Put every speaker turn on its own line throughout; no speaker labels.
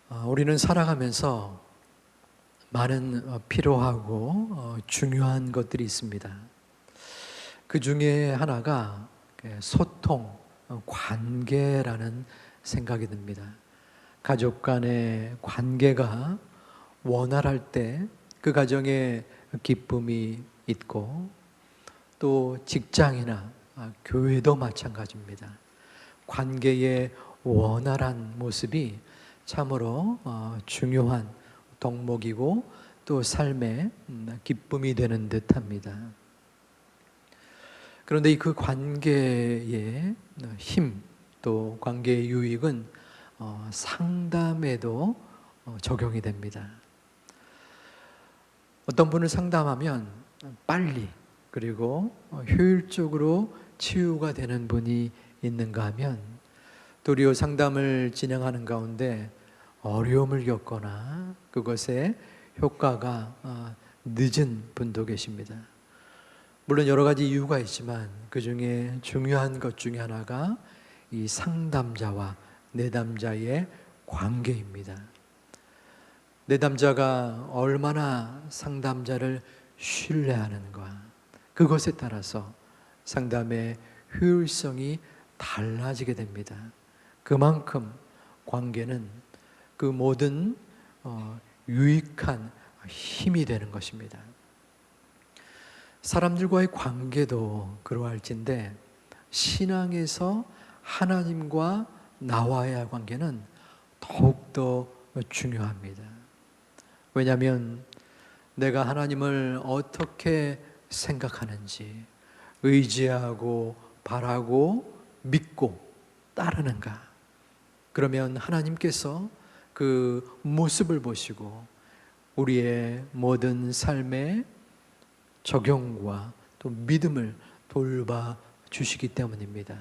우리는 살아가면서 많은 필요하고 중요한 것들이 있습니다. 그 중에 하나가 소통, 관계라는 생각이 듭니다. 가족 간의 관계가 원활할 때 그 가정에 기쁨이 있고, 또 직장이나 교회도 마찬가지입니다. 관계의 원활한 모습이 참으로 중요한 덕목이고 또 삶의 기쁨이 되는 듯합니다. 그런데 그 관계의 힘, 또 관계의 유익은 상담에도 적용이 됩니다. 어떤 분을 상담하면 빨리 그리고 효율적으로 치유가 되는 분이 있는가 하면, 도리어 상담을 진행하는 가운데 어려움을 겪거나 그것에 효과가 늦은 분도 계십니다. 물론 여러 가지 이유가 있지만 그 중에 중요한 것 중에 하나가 이 상담자와 내담자의 관계입니다. 내담자가 얼마나 상담자를 신뢰하는가, 그것에 따라서 상담의 효율성이 달라지게 됩니다. 그만큼 관계는 그 모든 유익한 힘이 되는 것입니다. 사람들과의 관계도 그러할진데, 신앙에서 하나님과 나와의 관계는 더욱더 중요합니다. 왜냐하면 내가 하나님을 어떻게 생각하는지, 의지하고 바라고 믿고 따르는가, 그러면 하나님께서 그 모습을 보시고 우리의 모든 삶의 적용과 또 믿음을 돌봐 주시기 때문입니다.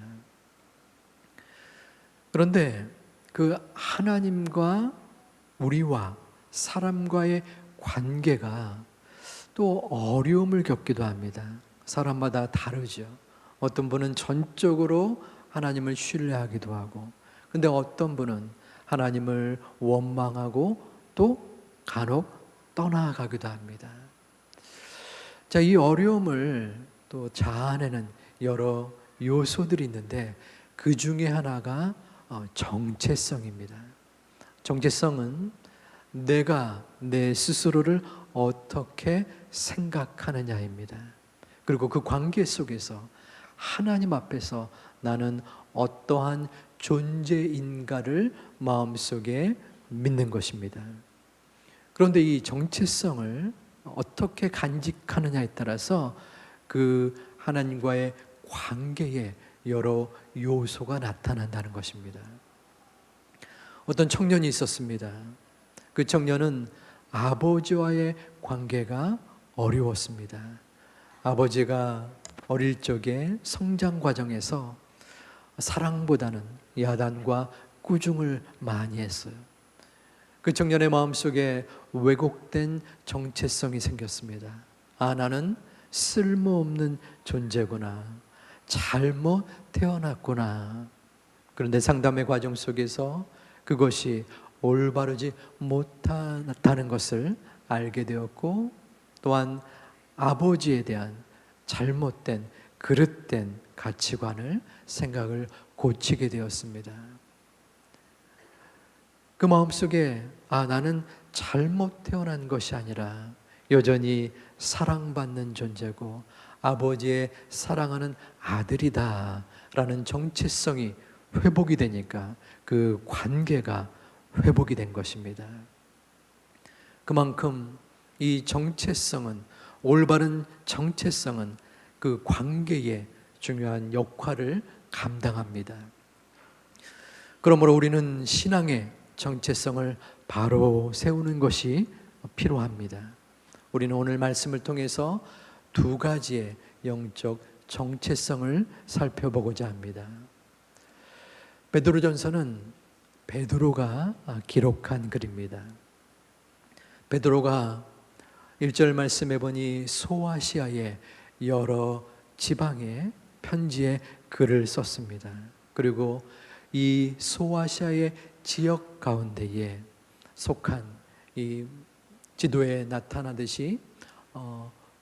그런데 그 하나님과 우리와 사람과의 관계가 또 어려움을 겪기도 합니다. 사람마다 다르죠. 어떤 분은 전적으로 하나님을 신뢰하기도 하고, 근데 어떤 분은 하나님을 원망하고 또 간혹 떠나가기도 합니다. 자, 이 어려움을 또 자아내는 여러 요소들이 있는데, 그 중에 하나가 정체성입니다. 정체성은 내가 내 스스로를 어떻게 생각하느냐입니다. 그리고 그 관계 속에서 하나님 앞에서 나는 어떠한 존재인가를 마음속에 믿는 것입니다. 그런데 이 정체성을 어떻게 간직하느냐에 따라서 그 하나님과의 관계에 여러 요소가 나타난다는 것입니다. 어떤 청년이 있었습니다. 그 청년은 아버지와의 관계가 어려웠습니다. 아버지가 어릴 적에 성장 과정에서 사랑보다는 야단과 꾸중을 많이 했어요. 그 청년의 마음속에 왜곡된 정체성이 생겼습니다. 나는 쓸모없는 존재구나, 잘못 태어났구나. 그런데 상담의 과정 속에서 그것이 올바르지 못하다는 것을 알게 되었고, 또한 아버지에 대한 잘못된 그릇된 가치관을, 생각을 고치게 되었습니다. 그 마음속에 나는 잘못 태어난 것이 아니라 여전히 사랑받는 존재고 아버지의 사랑하는 아들이다 라는 정체성이 회복이 되니까 그 관계가 회복이 된 것입니다. 그만큼 이 정체성은, 올바른 정체성은 그 관계에 중요한 역할을 감당합니다. 그러므로 우리는 신앙의 정체성을 바로 세우는 것이 필요합니다. 우리는 오늘 말씀을 통해서 두 가지의 영적 정체성을 살펴보고자 합니다. 베드로전서는 베드로가 기록한 글입니다. 베드로가 1절 말씀해 보니 소아시아의 여러 지방에 편지에 글을 썼습니다. 그리고 이 소아시아의 지역 가운데에 속한 이 지도에 나타나듯이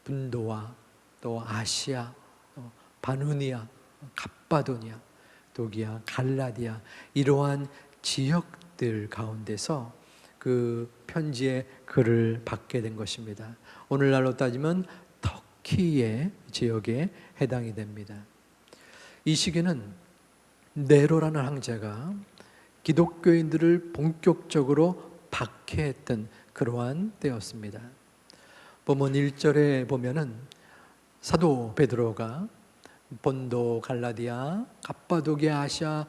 분도와 또 아시아, 바누니아, 갑바도니아, 도기아, 갈라디아 이러한 지역들 가운데서 그 편지의 글을 받게 된 것입니다. 오늘날로 따지면 터키의 지역에 해당이 됩니다. 이 시기는 네로라는 황제가 기독교인들을 본격적으로 박해했던 그러한 때였습니다. 본문 1절에 보면은 사도 베드로가 본도, 갈라디아, 갑바도기아, 아시아,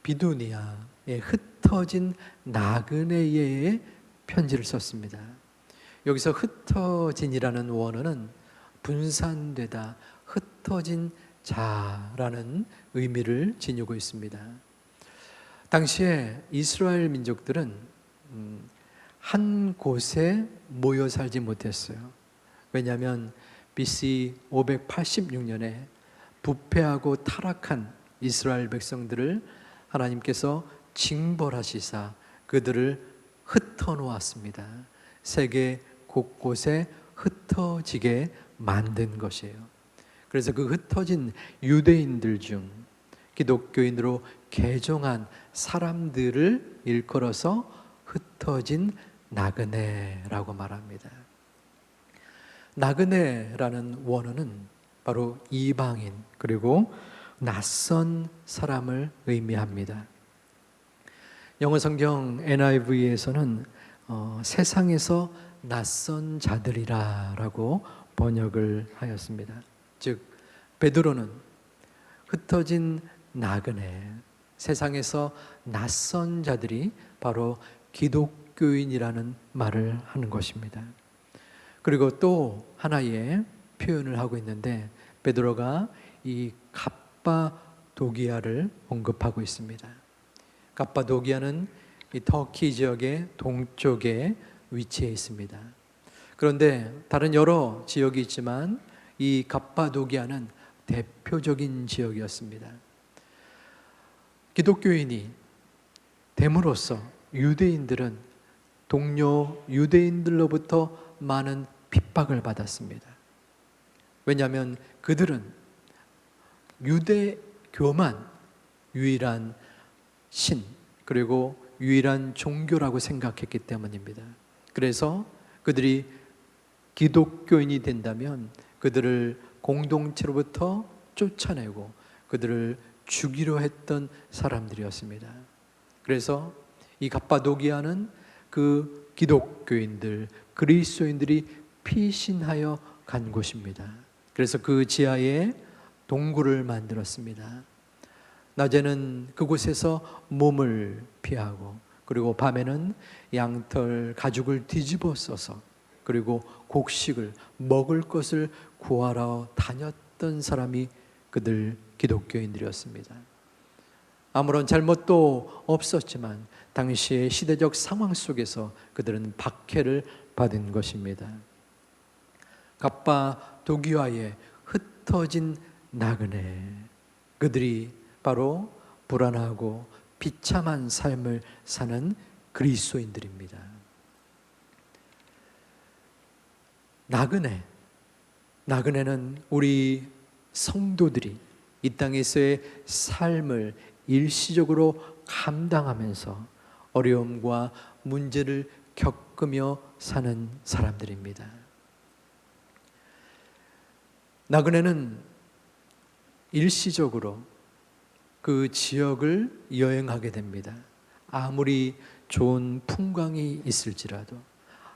비두니아에 흩어진 나그네에 편지를 썼습니다. 여기서 흩어진이라는 원어는 분산되다, 흩어진 자라는 의미를 지니고 있습니다. 당시에 이스라엘 민족들은 한 곳에 모여 살지 못했어요. 왜냐하면 BC 586년에 부패하고 타락한 이스라엘 백성들을 하나님께서 징벌하시사 그들을 흩어놓았습니다. 세계 곳곳에 흩어지게 만든 것이에요. 그래서 그 흩어진 유대인들 중 기독교인으로 개종한 사람들을 일컬어서 흩어진 나그네라고 말합니다. 나그네라는 원어는 바로 이방인 그리고 낯선 사람을 의미합니다. 영어 성경 NIV에서는 세상에서 낯선 자들이라고 번역을 하였습니다. 즉 베드로는 흩어진 나그네, 세상에서 낯선 자들이 바로 기독교인이라는 말을 하는 것입니다. 그리고 또 하나의 표현을 하고 있는데 베드로가 이 갑바도기아를 언급하고 있습니다. 갑바도기아는 이 터키 지역의 동쪽에 위치해 있습니다. 그런데 다른 여러 지역이 있지만 이 갑바도기아는 대표적인 지역이었습니다. 기독교인이 됨으로써 유대인들은 동료 유대인들로부터 많은 핍박을 받았습니다. 왜냐하면 그들은 유대교만 유일한 신 그리고 유일한 종교라고 생각했기 때문입니다. 그래서 그들이 기독교인이 된다면 그들을 공동체로부터 쫓아내고 그들을 죽이려 했던 사람들이었습니다. 그래서 이 갑바도기아는 그 기독교인들, 그리스도인들이 피신하여 간 곳입니다. 그래서 그 지하에 동굴을 만들었습니다. 낮에는 그곳에서 몸을 피하고 그리고 밤에는 양털 가죽을 뒤집어 써서 그리고 곡식을 먹을 것을 구하러 다녔던 사람이 그들 기독교인들이었습니다. 아무런 잘못도 없었지만 당시의 시대적 상황 속에서 그들은 박해를 받은 것입니다. 갑바도기아에 흩어진 나그네, 그들이 바로 불안하고 비참한 삶을 사는 그리스도인들입니다. 나그네는 우리 성도들이 이 땅에서의 삶을 일시적으로 감당하면서 어려움과 문제를 겪으며 사는 사람들입니다. 나그네는 일시적으로 그 지역을 여행하게 됩니다. 아무리 좋은 풍광이 있을지라도,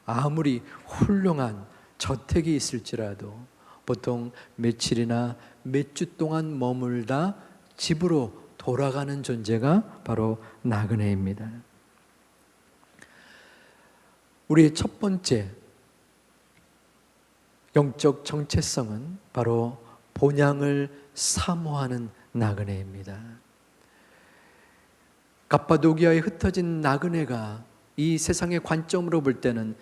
아무리 훌륭한 저택이 있을지라도 보통 며칠이나 몇 주 동안 머물다 집으로 돌아가는 존재가 바로 나그네입니다. 우리의 첫 번째 영적 정체성은 바로 본향을 사모하는 나그네입니다. 갑바도기아에 흩어진 나그네가 이 세상의 관점으로 볼 때는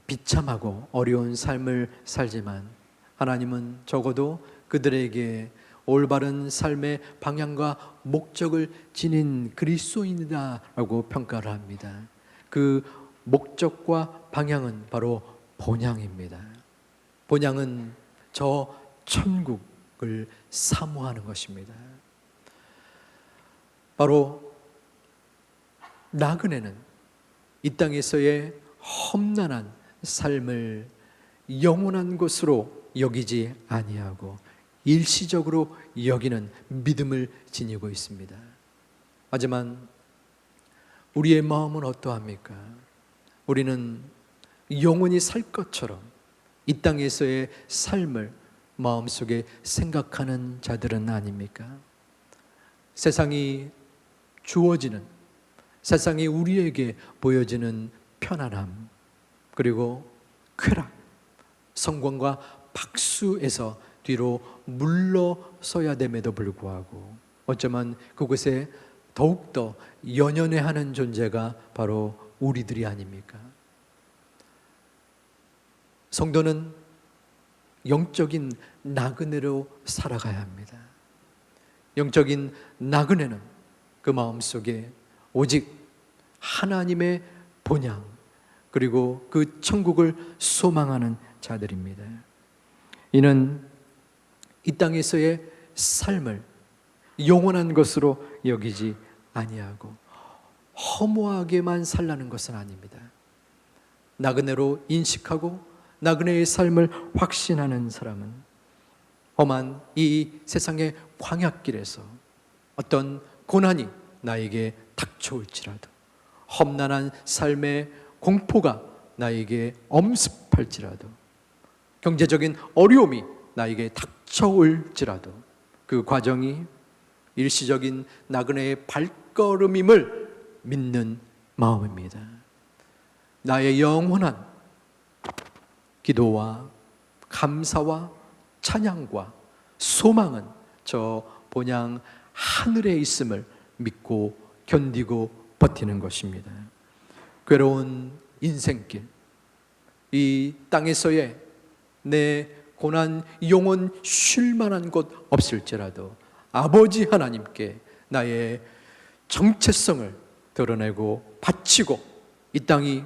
비참하고 어려운 삶을 살지만 하나님은 적어도 그들에게 올바른 삶의 방향과 목적을 지닌 그리스도인이다라고 평가를 합니다. 그 목적과 방향은 바로 본향입니다. 본향은 저 천국을 사모하는 것입니다. 바로 나그네는 이 땅에서의 험난한 삶을 영원한 것으로 여기지 아니하고 일시적으로 여기는 믿음을 지니고 있습니다. 하지만 우리의 마음은 어떠합니까? 우리는 영원히 살 것처럼 이 땅에서의 삶을 마음속에 생각하는 자들은 아닙니까? 세상이 주어지는, 세상이 우리에게 보여지는 편안함, 그리고 쾌락, 성공과 박수에서 뒤로 물러서야 됨에도 불구하고 어쩌면 그곳에 더욱더 연연해하는 존재가 바로 우리들이 아닙니까? 성도는 영적인 나그네로 살아가야 합니다. 영적인 나그네는 그 마음속에 오직 하나님의 본향, 그리고 그 천국을 소망하는 자들입니다. 이는 이 땅에서의 삶을 영원한 것으로 여기지 아니하고 허무하게만 살라는 것은 아닙니다. 나그네로 인식하고 나그네의 삶을 확신하는 사람은 험한 이 세상의 광야길에서 어떤 고난이 나에게 닥쳐올지라도, 험난한 삶의 공포가 나에게 엄습할지라도, 경제적인 어려움이 나에게 닥쳐올지라도 그 과정이 일시적인 나그네의 발걸음임을 믿는 마음입니다. 나의 영원한 기도와 감사와 찬양과 소망은 저 본향 하늘에 있음을 믿고 견디고 버티는 것입니다. 괴로운 인생길, 이 땅에서의 내 고난 영원 쉴 만한 곳 없을지라도 아버지 하나님께 나의 정체성을 드러내고 바치고 이 땅이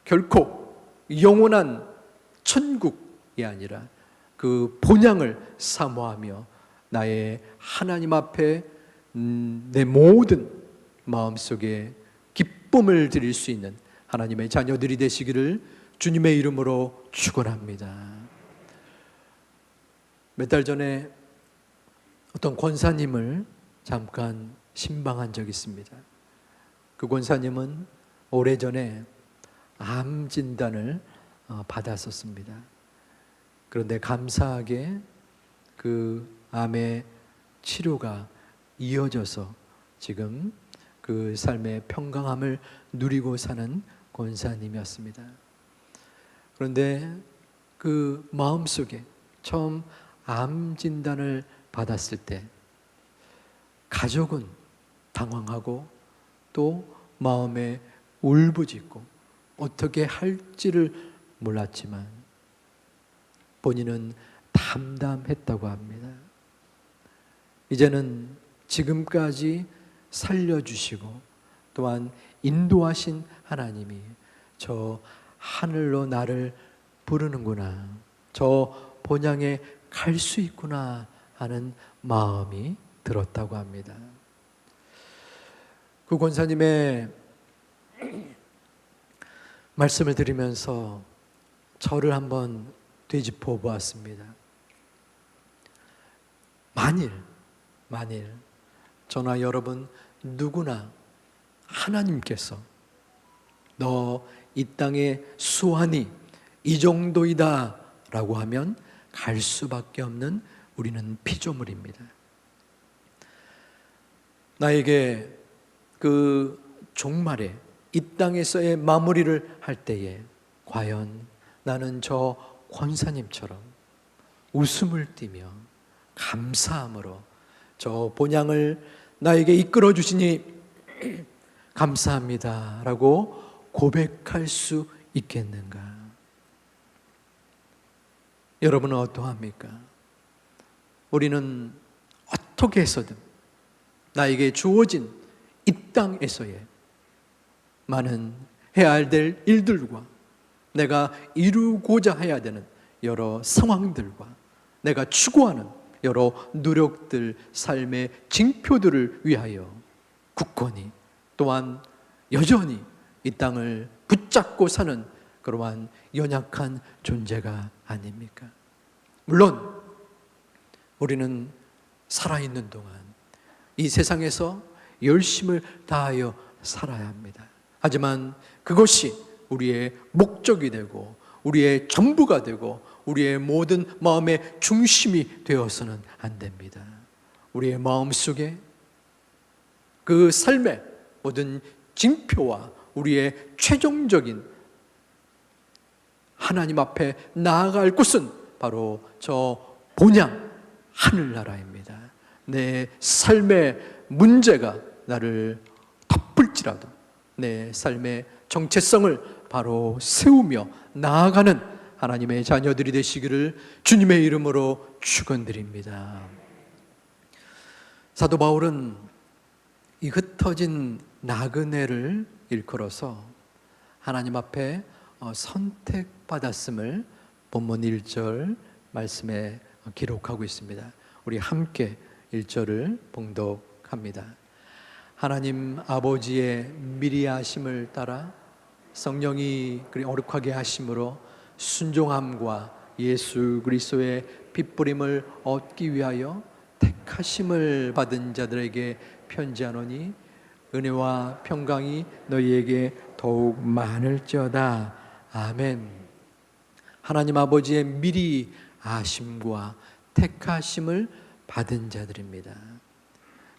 결코 영원한 천국이 아니라 그 본향을 사모하며 나의 하나님 앞에 내 모든 마음속에 기쁨을 드릴 수 있는 하나님의 자녀들이 되시기를 주님의 이름으로 축원합니다. 몇 달 전에 어떤 권사님을 잠깐 신방한 적이 있습니다. 그 권사님은 오래전에 암 진단을 받았었습니다. 그런데 감사하게 그 암의 치료가 이어져서 지금 그 삶의 평강함을 누리고 사는 권사님이었습니다. 그런데 그 마음속에 처음 암 진단을 받았을 때 가족은 당황하고 또 마음에 울부짖고 어떻게 할지를 몰랐지만 본인은 담담했다고 합니다. 이제는 지금까지 살려주시고 또한 인도하신 하나님이 저 하늘로 나를 부르는구나, 저 본향에 갈 수 있구나 하는 마음이 들었다고 합니다. 그 권사님의 말씀을 들으면서 저를 한번 되짚어 보았습니다. 만일 저나 여러분 누구나 하나님께서 너 이 땅의 수완이 이 정도이다 라고 하면 갈 수밖에 없는 우리는 피조물입니다. 나에게 그 종말에 이 땅에서의 마무리를 할 때에 과연 나는 저 권사님처럼 웃음을 띠며 감사함으로 저 본향을 나에게 이끌어 주시니 감사합니다 라고 고백할 수 있겠는가? 여러분은 어떠합니까? 우리는 어떻게 해서든 나에게 주어진 이 땅에서의 많은 해야 될 일들과 내가 이루고자 해야 되는 여러 상황들과 내가 추구하는 여러 노력들, 삶의 징표들을 위하여 굳건히 또한 여전히 이 땅을 붙잡고 사는 그러한 연약한 존재가 아닙니까? 물론 우리는 살아있는 동안 이 세상에서 열심을 다하여 살아야 합니다. 하지만 그것이 우리의 목적이 되고 우리의 전부가 되고 우리의 모든 마음의 중심이 되어서는 안 됩니다. 우리의 마음속에 그 삶의 모든 징표와 우리의 최종적인 하나님 앞에 나아갈 곳은 바로 저 본향 하늘나라입니다. 내 삶의 문제가 나를 덮을지라도 내 삶의 정체성을 바로 세우며 나아가는 하나님의 자녀들이 되시기를 주님의 이름으로 축원드립니다. 사도 바울은 이 흩어진 나그네를 일컬어서 하나님 앞에 선택받았음을 본문 1절 말씀에 기록하고 있습니다. 우리 함께 1절을 봉독합니다. 하나님 아버지의 미리 하심을 따라 성령이 거룩하게 하심으로 순종함과 예수 그리스도의 핏부림을 얻기 위하여 택하심을 받은 자들에게 편지하노니 은혜와 평강이 너희에게 더욱 많을지어다. 아멘. 하나님 아버지의 미리 아심과 택하심을 받은 자들입니다.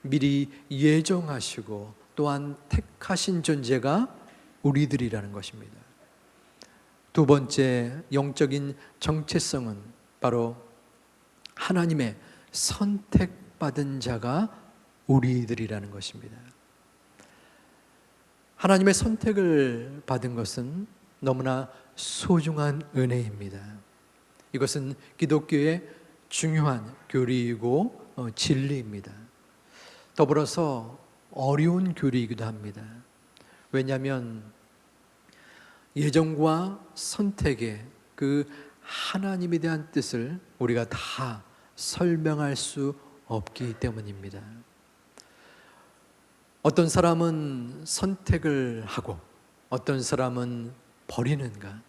미리 예정하시고 또한 택하신 존재가 우리들이라는 것입니다. 두 번째 영적인 정체성은 바로 하나님의 선택받은 자가 우리들이라는 것입니다. 하나님의 선택을 받은 것은 너무나 소중한 은혜입니다. 이것은 기독교의 중요한 교리이고 진리입니다. 더불어서 어려운 교리이기도 합니다. 왜냐하면 예정과 선택의 그 하나님에 대한 뜻을 우리가 다 설명할 수 없기 때문입니다. 어떤 사람은 선택을 하고 어떤 사람은 버리는가?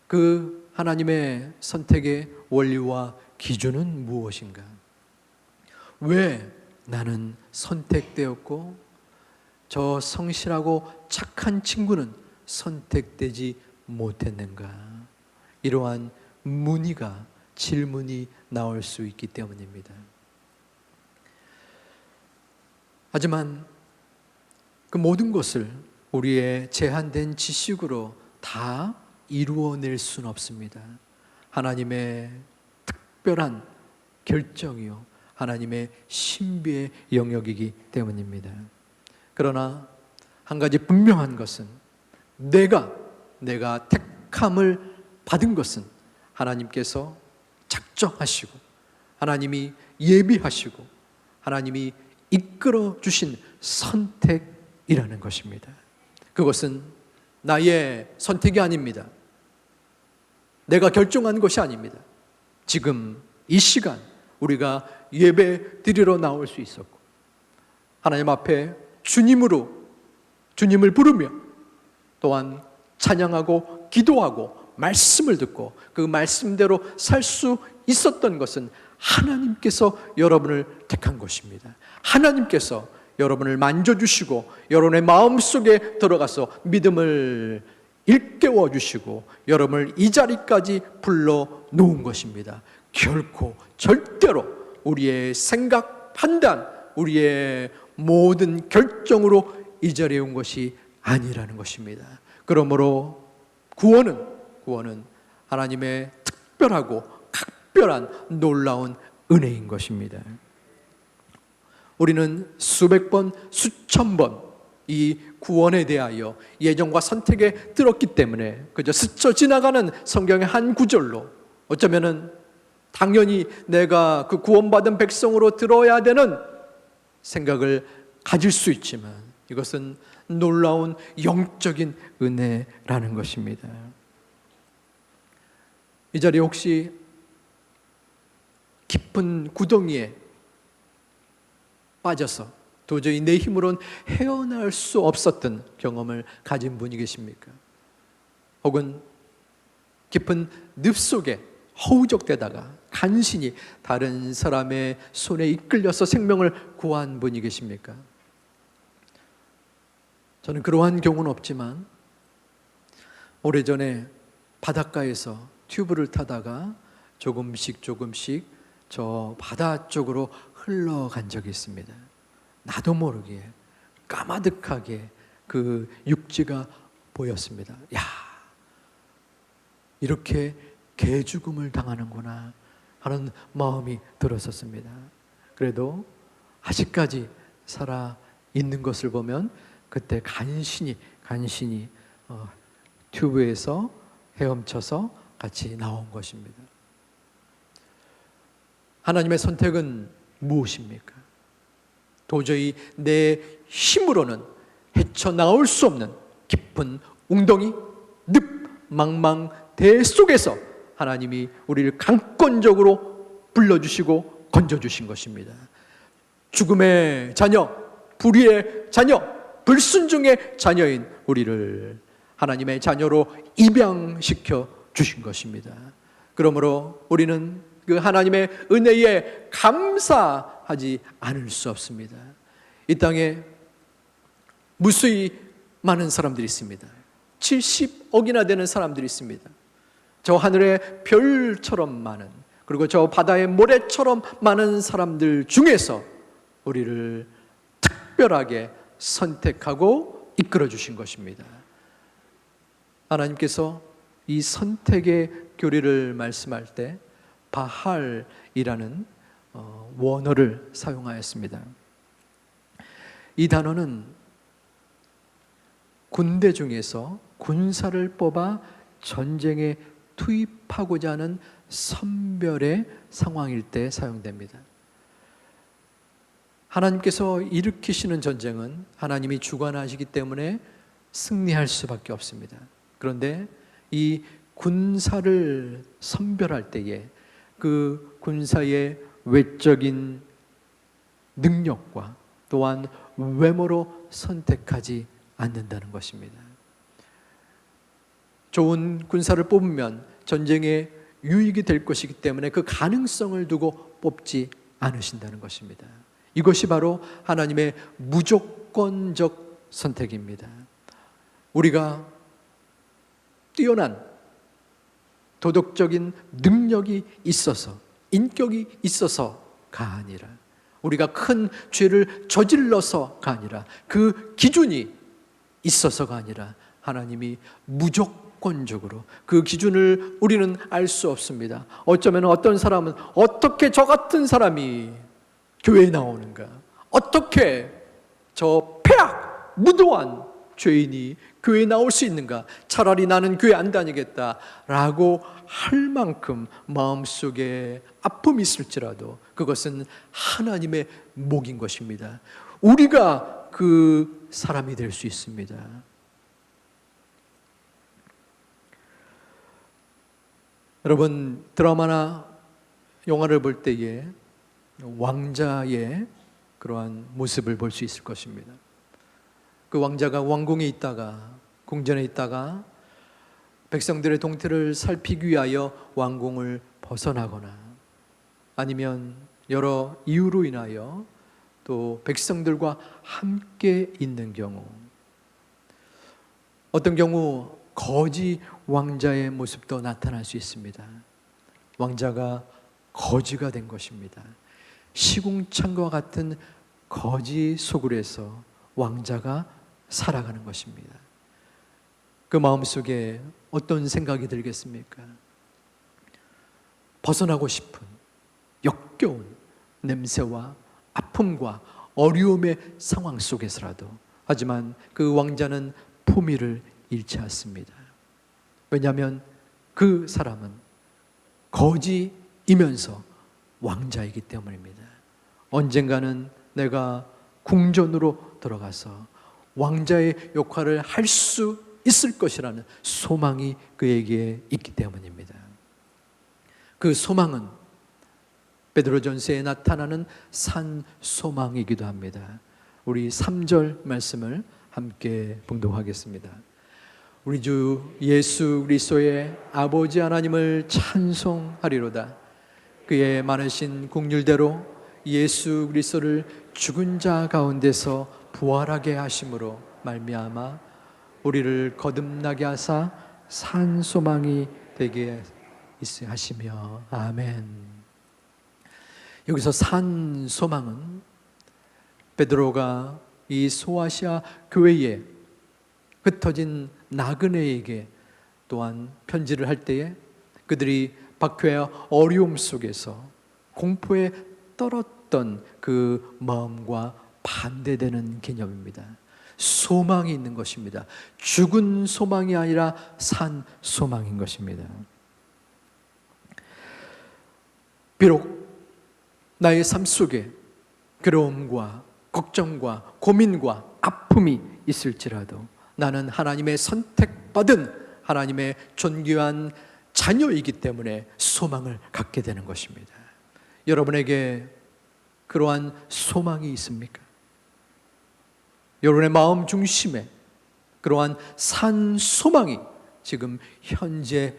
그 하나님의 선택의 원리와 기준은 무엇인가? 왜 나는 선택되었고 저 성실하고 착한 친구는 선택되지 못했는가? 이러한 문의가 질문이 나올 수 있기 때문입니다. 하지만 그 모든 것을 우리의 제한된 지식으로 다 이루어낼 수는 없습니다. 하나님의 특별한 결정이요 하나님의 신비의 영역이기 때문입니다. 그러나 한 가지 분명한 것은 내가 택함을 받은 것은 하나님께서 작정하시고 하나님이 예비하시고 하나님이 이끌어 주신 선택이라는 것입니다. 그것은 나의 선택이 아닙니다. 내가 결정한 것이 아닙니다. 지금 이 시간 우리가 예배 드리러 나올 수 있었고 하나님 앞에 주님을 부르며 또한 찬양하고 기도하고 말씀을 듣고 그 말씀대로 살 수 있었던 것은 하나님께서 여러분을 택한 것입니다. 하나님께서 여러분을 만져주시고 여러분의 마음속에 들어가서 믿음을 일깨워 주시고 여러분을 이 자리까지 불러 놓은 것입니다. 결코 절대로 우리의 생각, 판단, 우리의 모든 결정으로 이 자리에 온 것이 아니라는 것입니다. 그러므로 구원은 하나님의 특별하고 각별한 놀라운 은혜인 것입니다. 우리는 수백 번, 수천 번 이 구원에 대하여 예정과 선택에 들었기 때문에 그저 스쳐 지나가는 성경의 한 구절로 어쩌면은 당연히 내가 그 구원받은 백성으로 들어야 되는 생각을 가질 수 있지만 이것은 놀라운 영적인 은혜라는 것입니다. 이 자리에 혹시 깊은 구덩이에 빠져서 도저히 내 힘으로는 헤어날 수 없었던 경험을 가진 분이 계십니까? 혹은 깊은 늪 속에 허우적대다가 간신히 다른 사람의 손에 이끌려서 생명을 구한 분이 계십니까? 저는 그러한 경우는 없지만 오래전에 바닷가에서 튜브를 타다가 조금씩 저 바다 쪽으로 흘러간 적이 있습니다. 나도 모르게 까마득하게 그 육지가 보였습니다. 야, 이렇게 개죽음을 당하는구나 하는 마음이 들었었습니다. 그래도 아직까지 살아 있는 것을 보면 그때 간신히 튜브에서 헤엄쳐서 같이 나온 것입니다. 하나님의 선택은 무엇입니까? 도저히 내 힘으로는 헤쳐나올 수 없는 깊은 웅덩이, 늪, 망망대 속에서 하나님이 우리를 강권적으로 불러주시고 건져주신 것입니다. 죽음의 자녀, 불의의 자녀, 불순종의 자녀인 우리를 하나님의 자녀로 입양시켜 주신 것입니다. 그러므로 우리는 그 하나님의 은혜에 감사하지 않을 수 없습니다. 이 땅에 무수히 많은 사람들이 있습니다. 70억이나 되는 사람들이 있습니다. 저 하늘의 별처럼 많은, 그리고 저 바다의 모래처럼 많은 사람들 중에서 우리를 특별하게 선택하고 이끌어 주신 것입니다. 하나님께서 이 선택의 교리를 말씀할 때 바할이라는 원어를 사용하였습니다. 이 단어는 군대 중에서 군사를 뽑아 전쟁에 투입하고자 하는 선별의 상황일 때 사용됩니다. 하나님께서 일으키시는 전쟁은 하나님이 주관하시기 때문에 승리할 수밖에 없습니다. 그런데 이 군사를 선별할 때에 그 군사의 외적인 능력과 또한 외모로 선택하지 않는다는 것입니다. 좋은 군사를 뽑으면 전쟁에 유익이 될 것이기 때문에 그 가능성을 두고 뽑지 않으신다는 것입니다. 이것이 바로 하나님의 무조건적 선택입니다. 우리가 뛰어난 도덕적인 능력이 있어서, 인격이 있어서가 아니라, 우리가 큰 죄를 저질러서가 아니라, 그 기준이 있어서가 아니라 하나님이 무조건적으로 그 기준을 우리는 알 수 없습니다. 어쩌면 어떤 사람은 어떻게 저 같은 사람이 교회에 나오는가, 어떻게 저 폐악 무도한 죄인이 교회에 나올 수 있는가, 차라리 나는 교회 안 다니겠다라고 할 만큼 마음속에 아픔이 있을지라도 그것은 하나님의 목인 것입니다. 우리가 그 사람이 될 수 있습니다. 여러분, 드라마나 영화를 볼 때에 왕자의 그러한 모습을 볼 수 있을 것입니다. 그 왕자가 왕궁에 있다가, 궁전에 있다가 백성들의 동태를 살피기 위하여 왕궁을 벗어나거나, 아니면 여러 이유로 인하여 또 백성들과 함께 있는 경우, 어떤 경우 거지 왕자의 모습도 나타날 수 있습니다. 왕자가 거지가 된 것입니다. 시궁창과 같은 거지 소굴에서 왕자가 살아가는 것입니다. 그 마음속에 어떤 생각이 들겠습니까? 벗어나고 싶은 역겨운 냄새와 아픔과 어려움의 상황 속에서라도, 하지만 그 왕자는 품위를 잃지 않습니다. 왜냐하면 그 사람은 거지이면서 왕자이기 때문입니다. 언젠가는 내가 궁전으로 들어가서 왕자의 역할을 할 수 있을 것이라는 소망이 그에게 있기 때문입니다. 그 소망은 베드로전서에 나타나는 산 소망이기도 합니다. 우리 3절 말씀을 함께 봉독하겠습니다. 우리 주 예수 그리스도의 아버지 하나님을 찬송하리로다. 그의 많으신 긍휼대로 예수 그리스도를 죽은 자 가운데서 부활하게 하심으로 말미암아 우리를 거듭나게 하사 산 소망이 되게 하시며. 아멘. 여기서 산 소망은 베드로가 이 소아시아 교회에 흩어진 나그네에게 또한 편지를 할 때에 그들이 박해와 어려움 속에서 공포에 떨었던 그 마음과 반대되는 개념입니다. 소망이 있는 것입니다. 죽은 소망이 아니라 산 소망인 것입니다. 비록 나의 삶 속에 괴로움과 걱정과 고민과 아픔이 있을지라도 나는 하나님의 선택받은 하나님의 존귀한 자녀이기 때문에 소망을 갖게 되는 것입니다. 여러분에게 그러한 소망이 있습니까? 여러분의 마음 중심에 그러한 산 소망이 지금 현재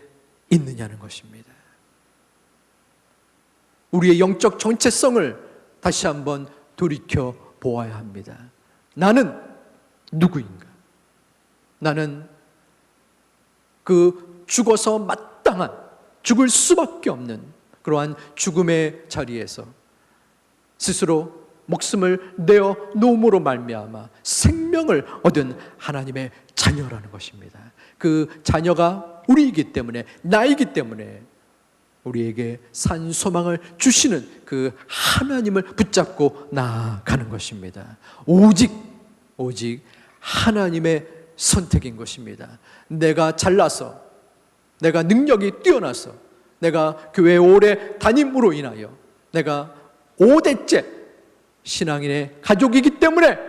있느냐는 것입니다. 우리의 영적 정체성을 다시 한번 돌이켜 보아야 합니다. 나는 누구인가? 나는 그 죽어서 마땅한, 죽을 수밖에 없는 그러한 죽음의 자리에서 스스로 목숨을 내어 놓음으로 말미암아 생명을 얻은 하나님의 자녀라는 것입니다. 그 자녀가 우리이기 때문에, 나이기 때문에 우리에게 산 소망을 주시는 그 하나님을 붙잡고 나아가는 것입니다. 오직 하나님의 선택인 것입니다. 내가 잘나서, 내가 능력이 뛰어나서, 내가 교회에 오래 다님으로 인하여, 내가 5대째 신앙인의 가족이기 때문에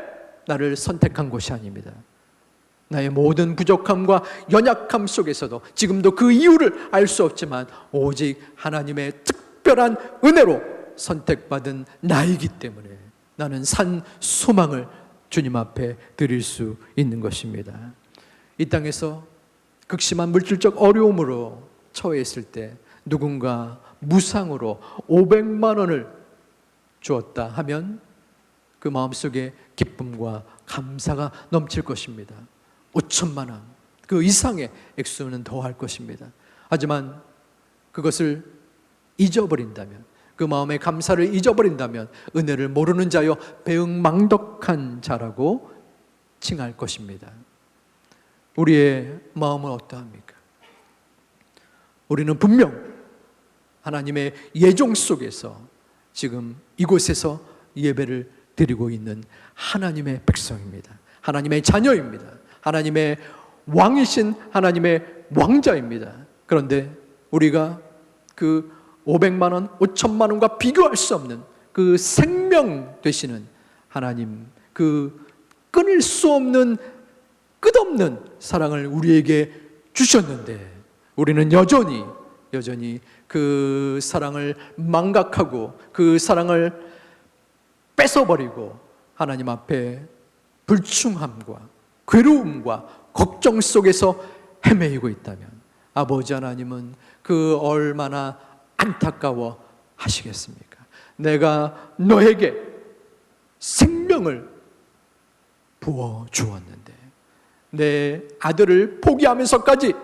나를 선택한 것이 아닙니다. 나의 모든 부족함과 연약함 속에서도 지금도 그 이유를 알 수 없지만 오직 하나님의 특별한 은혜로 선택받은 나이기 때문에 나는 산 소망을 주님 앞에 드릴 수 있는 것입니다. 이 땅에서 극심한 물질적 어려움으로 처해 있을 때 누군가 무상으로 500만 원을 주었다 하면 그 마음속에 기쁨과 감사가 넘칠 것입니다. 5천만 원, 그 이상의 액수는 더할 것입니다. 하지만 그것을 잊어버린다면, 그 마음의 감사를 잊어버린다면 은혜를 모르는 자여 배은망덕한 자라고 칭할 것입니다. 우리의 마음은 어떠합니까? 우리는 분명 하나님의 예정 속에서 지금 이곳에서 예배를 드리고 있는 하나님의 백성입니다. 하나님의 자녀입니다. 하나님의 왕이신 하나님의 왕자입니다. 그런데 우리가 그 500만 원, 5천만 원과 비교할 수 없는 그 생명 되시는 하나님, 그 끊을 수 없는 끝없는 사랑을 우리에게 주셨는데 우리는 여전히 그 사랑을 망각하고 그 사랑을 뺏어버리고 하나님 앞에 불충함과 괴로움과 걱정 속에서 헤매이고 있다면 아버지 하나님은 그 얼마나 안타까워 하시겠습니까? 내가 너에게 생명을 부어 주었는데, 내 아들을 포기하면서까지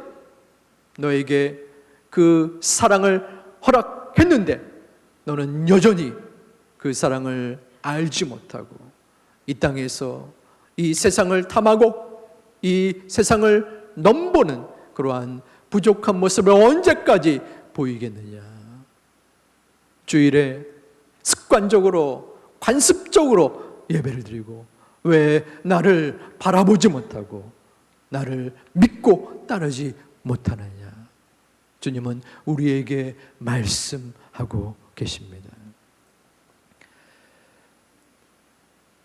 너에게 그 사랑을 허락했는데 너는 여전히 그 사랑을 알지 못하고 이 땅에서 이 세상을 탐하고 이 세상을 넘보는 그러한 부족한 모습을 언제까지 보이겠느냐? 주일에 습관적으로 관습적으로 예배를 드리고 왜 나를 바라보지 못하고 나를 믿고 따르지 못하느냐? 주님은 우리에게 말씀하고 계십니다.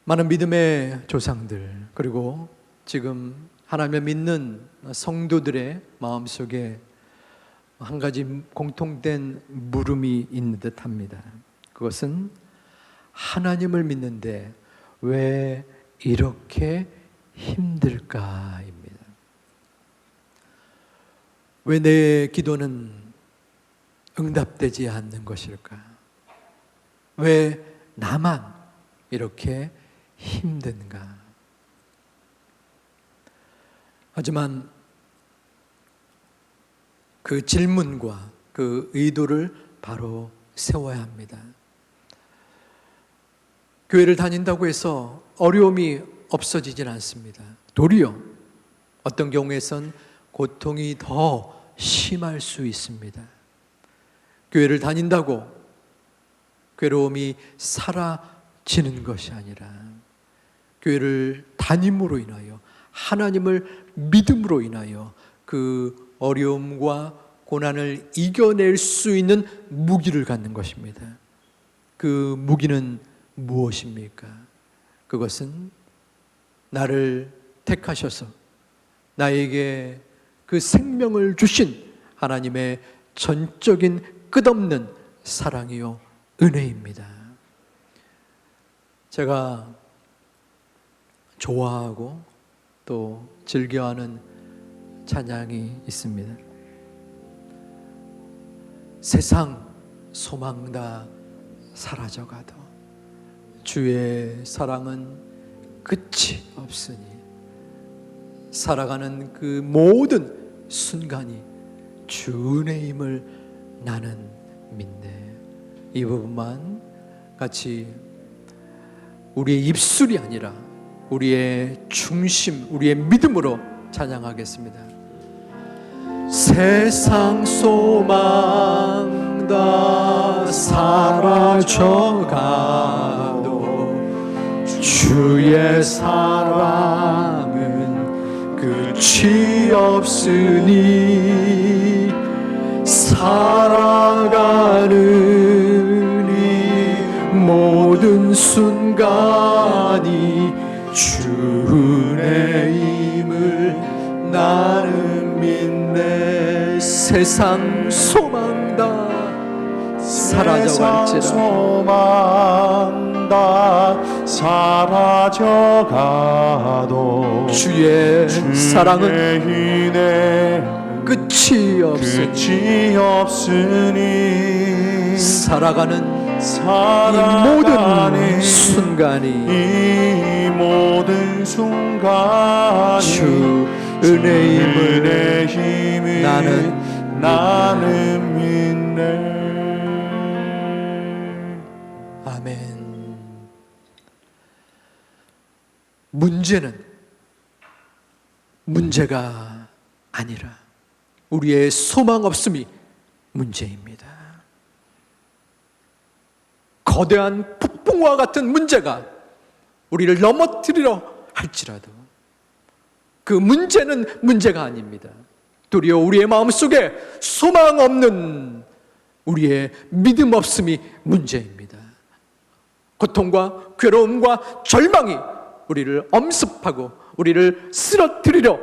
많은 믿음의 조상들, 그리고 지금 하나님을 믿는 성도들의 마음속에 한 가지 공통된 물음이 있는 듯합니다. 그것은 하나님을 믿는데 왜 이렇게 힘들까입니다. 왜 내 기도는 응답되지 않는 것일까? 왜 나만 이렇게 힘든가? 하지만 그 질문과 그 의도를 바로 세워야 합니다. 교회를 다닌다고 해서 어려움이 없어지진 않습니다. 도리어 어떤 경우에선 고통이 더 심할 수 있습니다. 교회를 다닌다고 괴로움이 사라지는 것이 아니라 교회를 다님으로 인하여, 하나님을 믿음으로 인하여 그 어려움과 고난을 이겨낼 수 있는 무기를 갖는 것입니다. 그 무기는 무엇입니까? 그것은 나를 택하셔서 나에게 그 생명을 주신 하나님의 전적인 끝없는 사랑이요 은혜입니다. 제가 좋아하고 또 즐겨하는 찬양이 있습니다. 세상 소망 다 사라져가도 주의 사랑은 끝이 없으니 살아가는 그 모든 순간이 주 은혜임을 나는 믿네. 이 부분만 같이 우리의 입술이 아니라 우리의 중심, 우리의 믿음으로 찬양하겠습니다. 세상 소망 다 사라져가도 주의 사랑은 끝이 없으니 살아가는 이 모든 순간이 주 은혜임을 나는 믿네. 세상 소망 다 사라져갈지라,
소망 다 사라져가도
주의 사랑은 끝이 없으니 살아가는 이 모든 순간이 주 은혜임을 나는
믿네.
아멘. 문제는 문제가 아니라 우리의 소망 없음이 문제입니다. 거대한 폭풍과 같은 문제가 우리를 넘어뜨리려 할지라도 그 문제는 문제가 아닙니다. 도리어 우리의 마음속에 소망 없는 우리의 믿음 없음이 문제입니다. 고통과 괴로움과 절망이 우리를 엄습하고 우리를 쓰러뜨리려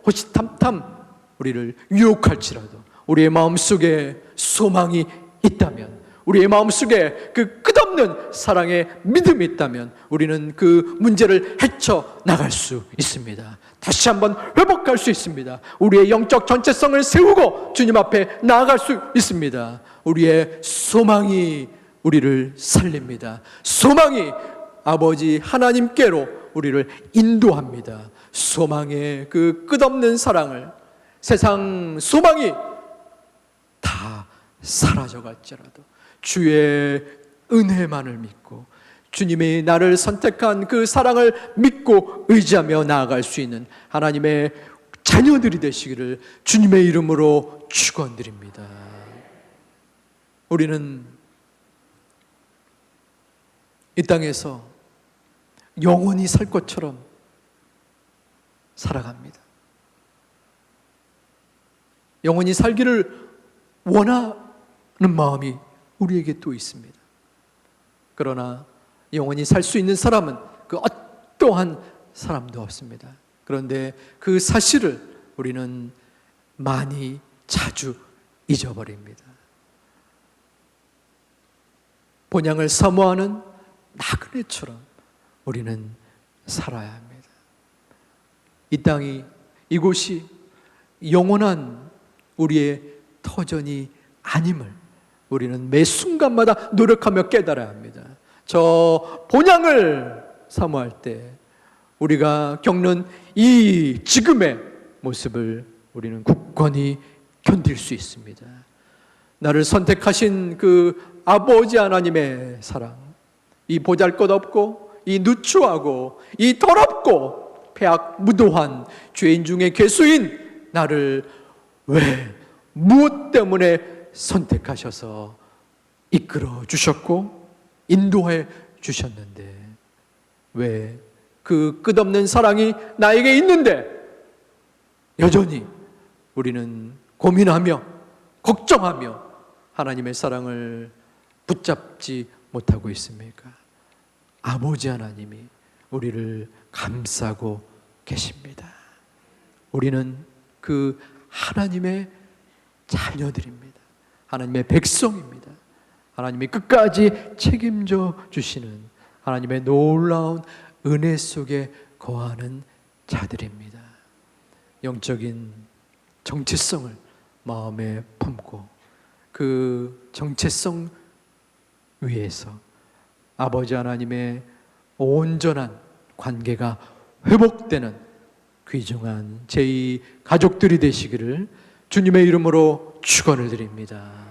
호시탐탐 우리를 유혹할지라도 우리의 마음속에 소망이 있다면, 우리의 마음속에 그 끝없는 사랑의 믿음이 있다면 우리는 그 문제를 헤쳐나갈 수 있습니다. 다시 한번 회복할 수 있습니다. 우리의 영적 전체성을 세우고 주님 앞에 나아갈 수 있습니다. 우리의 소망이 우리를 살립니다. 소망이 아버지 하나님께로 우리를 인도합니다. 소망의 그 끝없는 사랑을, 세상 소망이 다 사라져갈지라도 주의 은혜만을 믿고 주님이 나를 선택한 그 사랑을 믿고 의지하며 나아갈 수 있는 하나님의 자녀들이 되시기를 주님의 이름으로 축원드립니다. 우리는 이 땅에서 영원히 살 것처럼 살아갑니다. 영원히 살기를 원하는 마음이 우리에게 또 있습니다. 그러나 영원히 살 수 있는 사람은 그 어떠한 사람도 없습니다. 그런데 그 사실을 우리는 많이 자주 잊어버립니다. 본향을 사모하는 나그네처럼 우리는 살아야 합니다. 이 땅이, 이곳이 영원한 우리의 터전이 아님을 우리는 매 순간마다 노력하며 깨달아야 합니다. 저 본향을 사모할 때 우리가 겪는 이 지금의 모습을 우리는 굳건히 견딜 수 있습니다. 나를 선택하신 그 아버지 하나님의 사랑, 이 보잘것없고 이 누추하고 이 더럽고 패악 무도한 죄인 중에 괴수인 나를 왜 무엇 때문에 선택하셔서 이끌어 주셨고 인도해 주셨는데 왜 그 끝없는 사랑이 나에게 있는데 여전히 우리는 고민하며 걱정하며 하나님의 사랑을 붙잡지 못하고 있습니까? 아버지 하나님이 우리를 감싸고 계십니다. 우리는 그 하나님의 자녀들입니다. 하나님의 백성입니다. 하나님이 끝까지 책임져 주시는 하나님의 놀라운 은혜 속에 거하는 자들입니다. 영적인 정체성을 마음에 품고 그 정체성 위에서 아버지 하나님의 온전한 관계가 회복되는 귀중한 제2 가족들이 되시기를 주님의 이름으로 축원을 드립니다.